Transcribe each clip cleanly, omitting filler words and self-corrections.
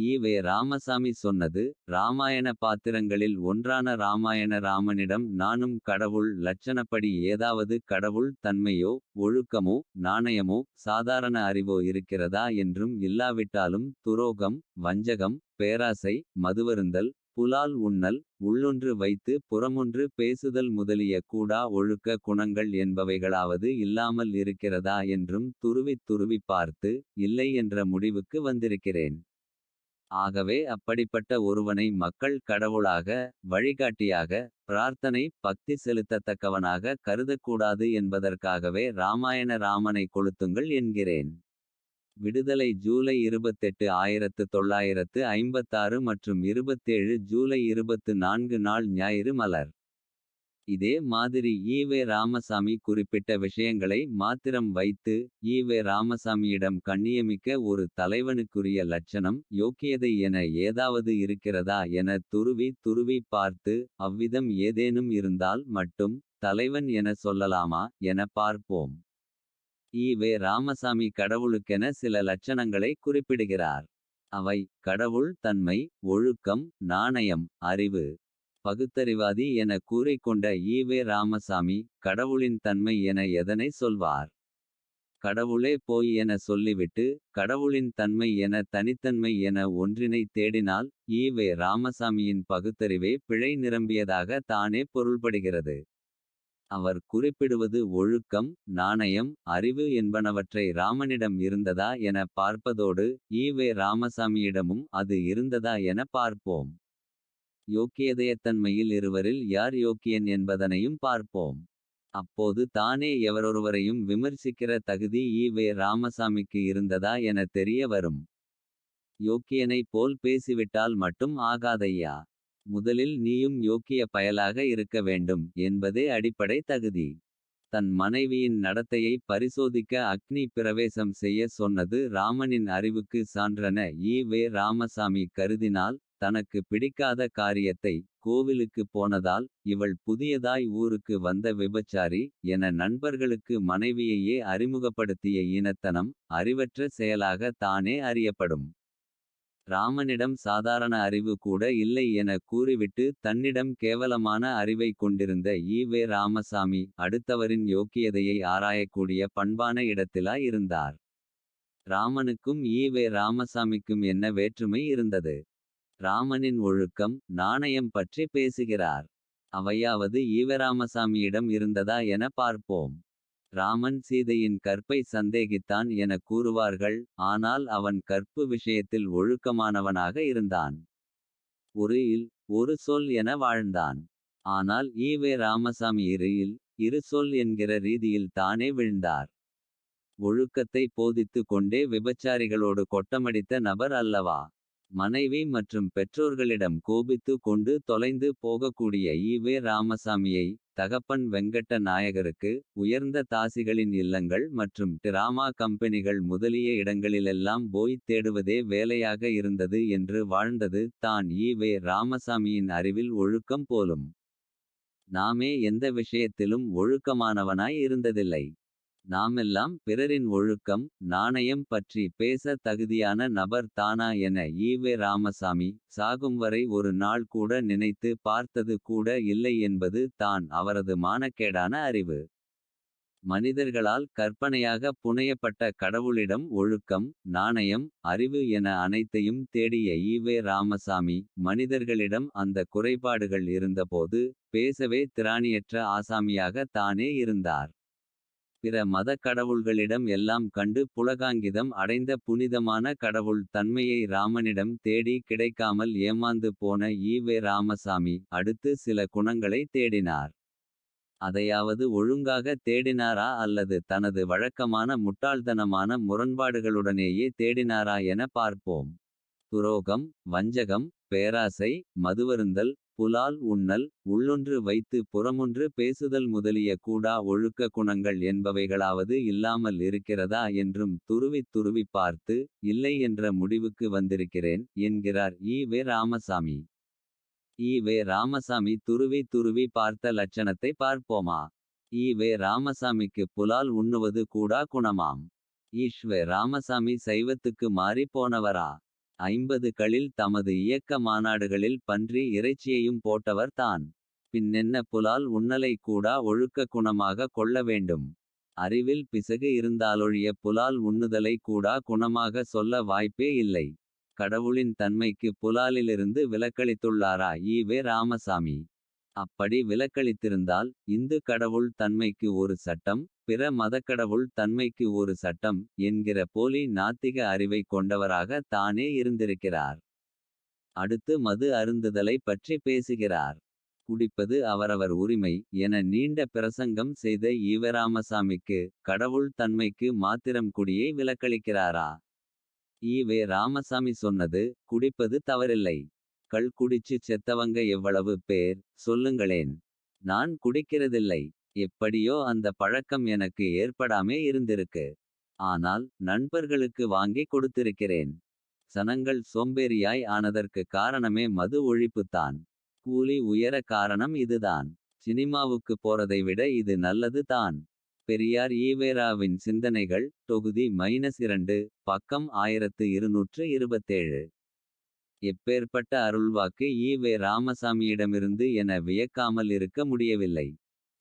ஈ.வே. ராமசாமி சொன்னது. ராமாயண பாத்திரங்களில் ஒன்றான ராமாயண ராமனிடம் நானும் கடவுள் லட்சணப்படி ஏதாவது கடவுள் தன்மையோ ஒழுக்கமோ நாணயமோ சாதாரண அறிவோ இருக்கிறதா என்றும் இல்லாவிட்டாலும் துரோகம் வஞ்சகம் பேராசை மதுவருந்தல் புலால் உண்ணல் உள்ளொன்று வைத்து புறமொன்று பேசுதல் முதலிய கூடா ஒழுக்க குணங்கள் என்பவைகளாவது இல்லாமல் இருக்கிறதா என்றும் துருவித் துருவிப் பார்த்து இல்லை என்ற முடிவுக்கு வந்திருக்கிறேன். ஆகவே அப்படிப்பட்ட ஒருவனை மக்கள் கடவுளாக வழிகாட்டியாக பிரார்த்தனை பக்தி செலுத்தத்தக்கவனாக கருதக்கூடாது என்பதற்காகவே ராமாயண ராமனை கொளுத்துங்கள் என்கிறேன். விடுதலை ஜூலை 28 1956 மற்றும் 27 ஜூலை 24 நாள் ஞாயிறு மலர். இதே மாதிரி ஈ.வே. ராமசாமி குறிப்பிட்ட விஷயங்களை மாத்திரம் வைத்து ஈ.வே. ராமசாமியிடம் கண்ணியமிக்க ஒரு தலைவனுக்குரிய லட்சணம் யோக்கியதை என ஏதாவது இருக்கிறதா என துருவி துருவி பார்த்து அவ்விதம் ஏதேனும் இருந்தால் மட்டும் தலைவன் என சொல்லலாமா என பார்ப்போம். ஈ.வே. ராமசாமி கடவுளுக்கென சில லட்சணங்களை குறிப்பிடுகிறார். அவை கடவுள் தன்மை ஒழுக்கம் நாணயம் அறிவு. பகுத்தறிவாதி என கூறிக்கொண்ட ஈ.வே. ராமசாமி கடவுளின் தன்மை என எதனை சொல்வார். கடவுளே போய் என சொல்லிவிட்டு கடவுளின் தன்மை என தனித்தன்மை என ஒன்றினை தேடினால் ஈ.வே. ராமசாமியின் பகுத்தறிவே பிழை நிரம்பியதாக தானே பொருள்படுகிறது. அவர் குறிப்பிடுவது ஒழுக்கம் நாணயம் அறிவு என்பனவற்றை ராமனிடம் இருந்ததா என பார்ப்பதோடு ஈ.வே. ராமசாமியிடமும் அது இருந்ததா என பார்ப்போம். யோக்கியதையத்தன்மையில் இருவரில் யார் யோக்கியன் என்பதனையும் பார்ப்போம். அப்போது தானே எவரொருவரையும் விமர்சிக்கிற தகுதி ஈ.வே. ராமசாமிக்கு இருந்ததா என தெரிய வரும். யோக்கியனை போல் பேசிவிட்டால் மட்டும் ஆகாதையா. முதலில் நீயும் யோக்கிய பயலாக இருக்க வேண்டும் என்பதே அடிப்படை தகுதி. தன் மனைவியின் நடத்தையை பரிசோதிக்க அக்னி பிரவேசம் செய்ய சொன்னது ராமனின் அறிவுக்கு சான்றென ஈ.வே. ராமசாமி கருதினால் தனக்கு பிடிக்காத காரியத்தை கோவிலுக்கு போனதால் இவள் புதியதாய் ஊருக்கு வந்த விபச்சாரி என நண்பர்களுக்கு மனைவியையே அறிமுகப்படுத்திய ஈனத்தனம் அறிவற்ற செயலாக தானே அறியப்படும். ராமனிடம் சாதாரண அறிவு கூட இல்லை என கூறிவிட்டு தன்னிடம் கேவலமான அறிவை கொண்டிருந்த ஈ.வே. ராமசாமி அடுத்தவரின் யோக்கியதையை ஆராயக்கூடிய பண்பான இடத்திலா இருந்தார். ராமனுக்கும் ஈ.வே. ராமசாமிக்கும் என்ன வேற்றுமை இருந்தது. ராமனின் ஒழுக்கம் நாணயம் பற்றி பேசுகிறார். அவையாவது ஈ.வே. ராமசாமியிடம் இருந்ததா என பார்ப்போம். ராமன் சீதையின் கற்பை சந்தேகித்தான் என கூறுவார்கள். ஆனால் அவன் கற்பு விஷயத்தில் ஒழுக்கமானவனாக இருந்தான். ஒரு இல் ஒரு சொல் என வாழ்ந்தான். ஆனால் ஈ.வே. ராமசாமி இரு இல் இரு சொல் என்கிற ரீதியில் தானே விழுந்தார். ஒழுக்கத்தை போதித்து கொண்டே விபச்சாரிகளோடு கொட்டமடித்த நபர் அல்லவா. மனைவி மற்றும் பெற்றோர்களிடம் கோபித்து கொண்டு தொலைந்து போகக்கூடிய ஈ.வே. ராமசாமியை தகப்பன் வெங்கட்ட நாயகருக்கு உயர்ந்த தாசிகளின் இல்லங்கள் மற்றும் டிராமா கம்பெனிகள் முதலிய இடங்களிலெல்லாம் போய் தேடுவதே வேலையாக இருந்தது என்று வாழ்ந்தது தான் ஈ.வே. ராமசாமியின் அறிவில் ஒழுக்கம் போலும். நாமே எந்த விஷயத்திலும் ஒழுக்கமானவனாய் இருந்ததில்லை. நாமெல்லாம் பிறரின் ஒழுக்கம் நாணயம் பற்றி பேச தகுதியான நபர் தானா என ஈ.வே. ராமசாமி சாகும் வரை ஒரு நாள் கூட நினைத்து பார்த்தது கூட இல்லை என்பது தான் அவரது மானக்கேடான அறிவு. மனிதர்களால் கற்பனையாக புனையப்பட்ட கடவுளிடம் ஒழுக்கம் நாணயம் அறிவு என அனைத்தையும் தேடிய ஈ.வே. ராமசாமி மனிதர்களிடம் அந்த குறைபாடுகள் இருந்தபோது பேசவே திராணியற்ற ஆசாமியாக தானே இருந்தார். பிற மத கடவுள்களிடம் எல்லாம் கண்டு புலகாங்கிதம் அடைந்த புனிதமான கடவுள் தன்மையை ராமனிடம் தேடி கிடைக்காமல் ஏமாந்து போன ஈ.வே. ராமசாமி அடுத்து சில குணங்களை தேடினார். அதையாவது ஒழுங்காக தேடினாரா அல்லது தனது வழக்கமான முட்டாள்தனமான முரண்பாடுகளுடனேயே தேடினாரா என பார்ப்போம். துரோகம் வஞ்சகம் பேராசை மதுவருந்தல் புலால் உண்ணல் உள்ளொன்று வைத்து புறமொன்று பேசுதல் முதலிய கூடா ஒழுக்க குணங்கள் என்பவைகளாவது இல்லாமல் இருக்கிறதா என்றும் துருவித் துருவிப் பார்த்து இல்லை என்ற முடிவுக்கு வந்திருக்கிறேன் என்கிறார் ஈ.வே. ராமசாமி. ஈ.வே. ராமசாமி துருவி துருவி பார்த்த லட்சணத்தை பார்ப்போமா. ஈ.வே. ராமசாமிக்கு புலால் உண்ணுவது கூடா குணமாம். ஈ.வே. ராமசாமி சைவத்துக்கு மாறி போனவரா. 50களில் தமது இயக்க மாநாடுகளில் பன்றி இறைச்சியையும் போட்டவர் தான். பின்னென்ன புலால் உண்ணலை கூடா ஒழுக்க குணமாக கொள்ள வேண்டும். அறிவில் பிசகு இருந்தாலொழிய புலால் உண்ணுதலை கூடா குணமாக சொல்ல வாய்ப்பே இல்லை. கடவுளின் தன்மைக்கு புலாலிலிருந்து விலக்களித்துள்ளாரா ஈவே ராமசாமி. அப்படி விலக்களித்திருந்தால் இந்து கடவுள் தன்மைக்கு ஒரு சட்டம். பிற மதக்கடவுள் தன்மைக்கு ஒரு சட்டம் என்கிற போலி நாத்திக அறிவை கொண்டவராக தானே இருந்திருக்கிறார். அடுத்து மது அருந்துதலை பற்றி பேசுகிறார். குடிப்பது அவரவர் உரிமை என நீண்ட பிரசங்கம் செய்த ஈவராமசாமிக்கு கடவுள் தன்மைக்கு மாத்திரம் குடியை விலக்களிக்கிறாரா? ஈவே ராமசாமி சொன்னது குடிப்பது தவறில்லை. கள் குடிச்சு செத்தவங்க எவ்வளவு பேர் சொல்லுங்களேன். நான் குடிக்கிறதில்லை. எப்படியோ அந்த பழக்கம் எனக்கு ஏற்படாமே இருந்திருக்கு. ஆனால் நண்பர்களுக்கு வாங்கி கொடுத்திருக்கிறேன். சனங்கள் சோம்பேறியாய் ஆனதற்கு காரணமே மது ஒழிப்புத்தான். கூலி உயர காரணம் இதுதான். சினிமாவுக்கு போறதை விட இது நல்லது தான். பெரியார் ஈவேராவின் சிந்தனைகள் தொகுதி -2 பக்கம் 1227. எப்பேற்பட்ட அருள்வாக்கு ஈவே ராமசாமியிடமிருந்து என வியக்காமல் இருக்க முடியவில்லை.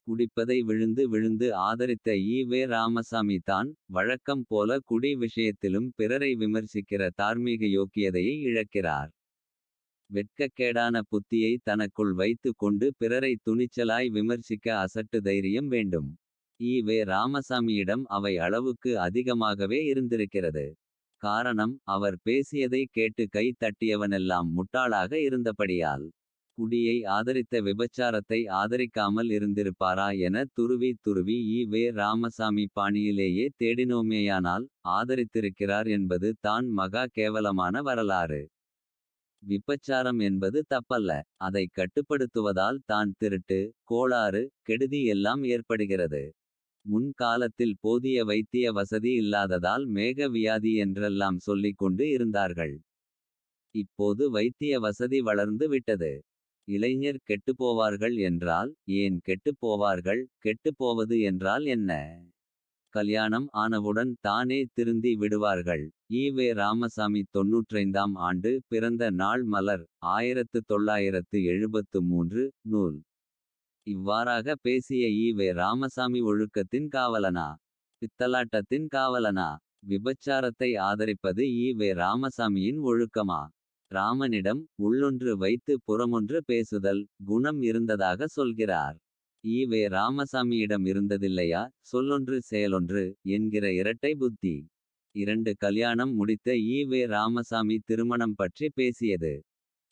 குடிப்பதை விழுந்து விழுந்து ஆதரித்த ஈவே ராமசாமி தான் வழக்கம் போல குடி விஷயத்திலும் பிறரை விமர்சிக்கிற தார்மீக யோக்கியதையை இழக்கிறார். வெட்கக்கேடான புத்தியை தனக்குள் வைத்து கொண்டு பிறரை துணிச்சலாய் விமர்சிக்க அசட்டு தைரியம் வேண்டும். ஈவே ராமசாமியிடம் அவை அளவுக்கு அதிகமாகவே இருந்திருக்கிறது. காரணம் அவர் பேசியதை கேட்டு கை தட்டியவனெல்லாம் முட்டாளாக இருந்தபடியால். குடியை ஆதரித்த விபச்சாரத்தை ஆதரிக்காமல் இருந்திருப்பாரா என துருவி துருவி ஈவே ராமசாமி பாணியிலேயே தேடினோமேயானால் ஆதரித்திருக்கிறார் என்பது தான் மகா கேவலமான வரலாறு. விபச்சாரம் என்பது தப்பல்ல. அதை கட்டுப்படுத்துவதால் தான் திருட்டு கோளாறு கெடுதி எல்லாம் ஏற்படுகிறது. முன் காலத்தில் போதிய வைத்திய வசதி இல்லாததால் மேக வியாதி என்றெல்லாம் சொல்லிக் கொண்டு இருந்தார்கள். இப்போது வைத்திய வசதி வளர்ந்து விட்டது. இளைஞர் கெட்டுப்போவார்கள் என்றால் ஏன் கெட்டுப்போவார்கள்? கெட்டுப்போவது என்றால் என்ன? கல்யாணம் ஆனவுடன் தானே திருந்தி விடுவார்கள். ஈவே ராமசாமி 95ஆம் ஆண்டு பிறந்த நாள் மலர் 1973 நூல். இவ்வாறாக பேசிய ஈவே ராமசாமி ஒழுக்கத்தின் காவலனா? பித்தலாட்டத்தின் காவலனா? விபச்சாரத்தை ஆதரிப்பது ஈவே ராமசாமியின் ஒழுக்கமா? ராமனிடம் உள்ளொன்று வைத்து புறமொன்று பேசுதல் குணம் இருந்ததாக சொல்கிறார். ஈவே ராமசாமியிடம் இருந்ததில்லையா சொல்லொன்று செயலொன்று என்கிற இரட்டை புத்தி? 2 கல்யாணம் முடித்த ஈவே ராமசாமி திருமணம் பற்றி பேசியது.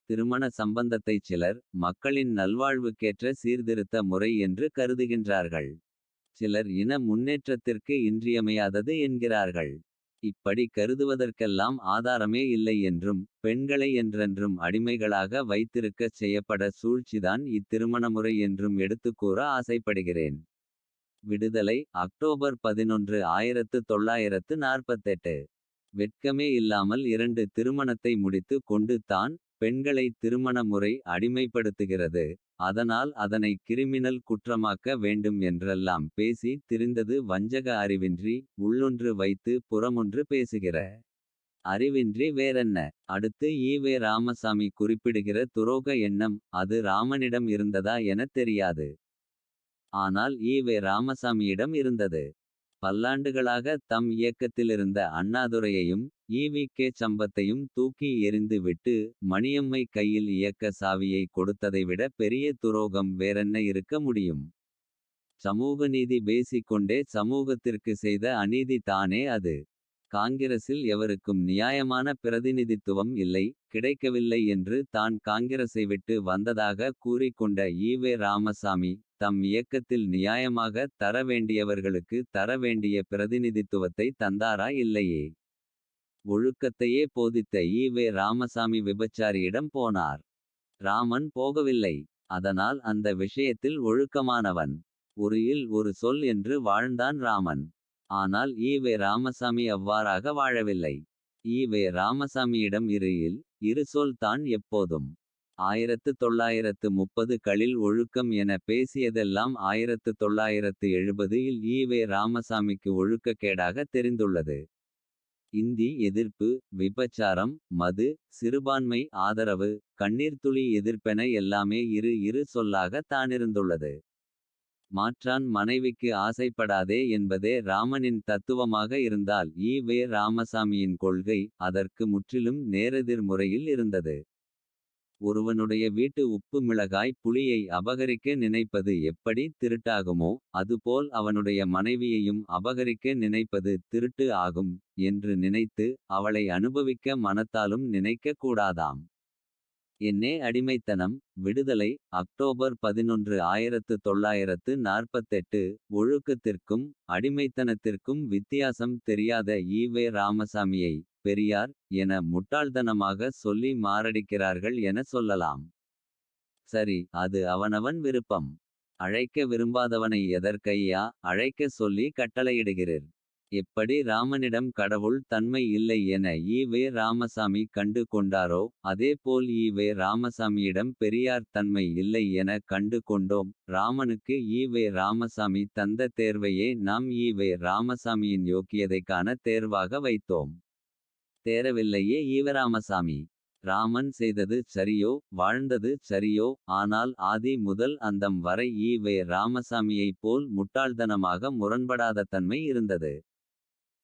திருமண சம்பந்தத்தை சிலர் மக்களின் நல்வாழ்வுக்கேற்ற சீர்திருத்த முறை என்று கருதுகின்றார்கள். சிலர் இன முன்னேற்றத்திற்கு இன்றியமையாதது என்கிறார்கள். இப்படி கருதுவதற்கெல்லாம் ஆதாரமே இல்லை என்றும் பெண்களை என்றென்றும் அடிமைகளாக வைத்திருக்கச் செய்யப்பட சூழ்ச்சிதான் இத்திருமணமுறை என்றும் எடுத்துக்கூற ஆசைப்படுகிறேன். விடுதலை அக்டோபர் 11 1948. வெட்கமே இல்லாமல் 2 திருமணத்தை முடித்து கொண்டு தான் பெண்களை திருமண முறை அடிமைப்படுத்துகிறது. அதனால் அதனை கிரிமினல் குற்றமாக்க வேண்டும் என்றெல்லாம் பேசி திரிந்தது வஞ்சக அறிவின்றி. உள்ளொன்று வைத்து புறமொன்று பேசுகிற அறிவின்றி வேறென்ன? அடுத்து ஈவே ராமசாமி குறிப்பிடுகிற துரோக எண்ணம் அது ராமனிடம் இருந்ததா எனத் தெரியாது. ஆனால் ஈவே ராமசாமியிடம் இருந்தது. பல்லாண்டுகளாக தம் இயக்கத்திலிருந்த அண்ணாதுரையையும் ஈ.வி.கே. சம்பத்தையும் தூக்கி எறிந்து விட்டு மணியம்மை கையில் இயக்க சாவியை கொடுத்ததைவிட பெரிய துரோகம் வேறென்ன இருக்க முடியும்? சமூக நீதி பேசிக்கொண்டே சமூகத்திற்கு செய்த அநீதி தானே அது. காங்கிரசில் எவருக்கும் நியாயமான பிரதிநிதித்துவம் இல்லை கிடைக்கவில்லை என்று தான் காங்கிரசை விட்டு வந்ததாக கூறிக்கொண்ட ஈவே ராமசாமி தம் இயக்கத்தில் நியாயமாக தர வேண்டியவர்களுக்கு தர வேண்டிய பிரதிநிதித்துவத்தை தந்தாரா இல்லையே? ஒழுக்கத்தையே போதித்த ஈவே ராமசாமி விபச்சாரியிடம் போனார். ராமன் போகவில்லை. அதனால் அந்த விஷயத்தில் ஒழுக்கமானவன். ஒரு இல் ஒரு சொல் என்று வாழ்ந்தான் ராமன். ஆனால் ஈவே ராமசாமி அவ்வாறாக வாழவில்லை. ஈவே ராமசாமியிடம் இரு இல் இரு சொல் தான் எப்போதும். 1930களில் ஒழுக்கம் என பேசியதெல்லாம் 1970இல் ஈவே ராமசாமிக்கு ஒழுக்கக்கேடாக தெரிந்துள்ளது. இந்தி எதிர்ப்பு, விபச்சாரம், மது, சிறுபான்மை ஆதரவு, கண்ணீர்த்துளி எதிர்ப்பென எல்லாமே இரு சொல்லாக தானிருந்துள்ளது. மாற்றான் மனைவிக்கு ஆசைப்படாதே என்பதே ராமனின் தத்துவமாக இருந்தால் ஈ. வே. ராமசாமியின் கொள்கை அதற்கு முற்றிலும் நேரெதிர் முறையில் இருந்தது. ஒருவனுடைய வீட்டு உப்பு மிளகாய் புளியை அபகரிக்க நினைப்பது எப்படி திருட்டாகுமோ. அதுபோல் அவனுடைய மனைவியையும் அபகரிக்க நினைப்பது திருட்டு ஆகும். என்று நினைத்து அவளை அனுபவிக்க மனத்தாலும் நினைக்க கூடாதாம். என்னே அடிமைத்தனம். விடுதலை அக்டோபர் 11 1948. ஒழுக்கத்திற்கும் அடிமைத்தனத்திற்கும் வித்தியாசம் தெரியாத ஈ. வே. ராமசாமியை பெரியார் என முட்டாள்தனமாக சொல்லி மாரடிக்கிறார்கள் என சொல்லலாம். சரி, அது அவனவன் விருப்பம். அழைக்க விரும்பாதவனை எதற்கையா அழைக்க சொல்லி கட்டளையிடுகிறீர். எப்படி ராமனிடம் கடவுள் தன்மை இல்லை என ஈ. வே. ராமசாமி கண்டு கொண்டாரோ. அதேபோல் ஈ. வே. ராமசாமியிடம் பெரியார் தன்மை இல்லை என கண்டு கொண்டோம். ராமனுக்கு ஈ. வே. ராமசாமி தந்த தேர்வையே நாம் ஈ. வே. ராமசாமியின் யோக்கியதைக்கான தேர்வாக வைத்தோம். தேரவில்லையே ஈவராமசாமி. ராமன் செய்தது சரியோ வாழ்ந்தது சரியோ. ஆனால் ஆதி முதல் அந்தம் வரை ஈ. வே. ராமசாமியைப் போல் முட்டாள்தனமாக முரண்படாத தன்மை இருந்தது.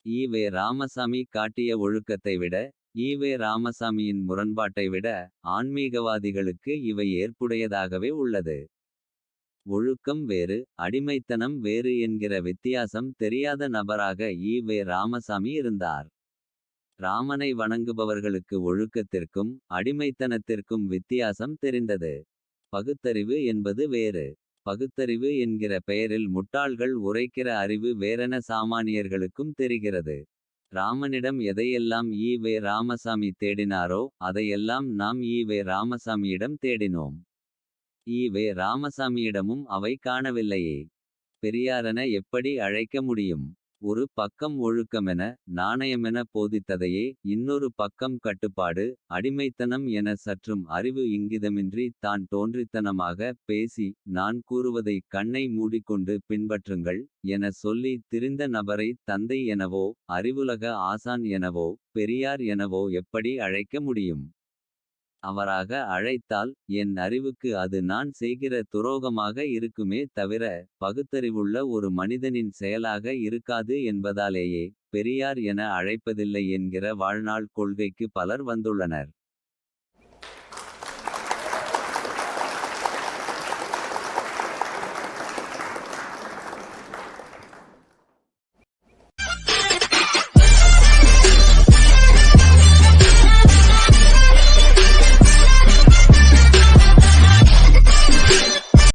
ஈ. வே. ராமசாமி காட்டிய ஒழுக்கத்தை விட ஈ. வே. ராமசாமியின் முரண்பாட்டை விட ஆன்மீகவாதிகளுக்கு இவை ஏற்புடையதாகவே உள்ளது. ஒழுக்கம் வேறு அடிமைத்தனம் வேறு என்கிற வித்தியாசம் தெரியாத நபராக ஈ. வே. ராமசாமி இருந்தார். ராமனை வணங்குபவர்களுக்கு ஒழுக்கத்திற்கும் அடிமைத்தனத்திற்கும் வித்தியாசம் தெரிந்தது. பகுத்தறிவு என்பது வேறு. பகுத்தறிவு என்கிற பெயரில் முட்டாள்கள் உரைக்கிற அறிவு வேறென சாமானியர்களுக்கும் தெரிகிறது. ராமனிடம் எதையெல்லாம் ஈ. வே. ராமசாமி தேடினாரோ அதையெல்லாம் நாம் ஈ. வே. ராமசாமியிடம் தேடினோம். ஈ. வே. ராமசாமியிடமும் அவை காணவில்லையே. பெரியாரென எப்படி அழைக்க முடியும். ஒரு பக்கம் ஒழுக்கமென நாணயமென போதித்ததையே இன்னொரு பக்கம் கட்டுப்பாடு அடிமைத்தனம் என சற்றும் அறிவு இங்கிதமின்றி தான் தோன்றித்தனமாக பேசி. நான் கூறுவதை கண்ணை மூடிக்கொண்டு பின்பற்றுங்கள் என சொல்லி திரிந்த நபரை தந்தை எனவோ அறிவுலக ஆசான் எனவோ பெரியார் எனவோ எப்படி அழைக்க முடியும். அவராக அழைத்தால் என் அறிவுக்கு அது நான் செய்கிற துரோகமாக இருக்குமே தவிர. பகுத்தறிவுள்ள ஒரு மனிதனின் செயலாக இருக்காது என்பதாலேயே பெரியார் என அழைப்பதில்லை என்கிற வாழ்நாள் கொள்கைக்கு பலர் வந்துள்ளனர்.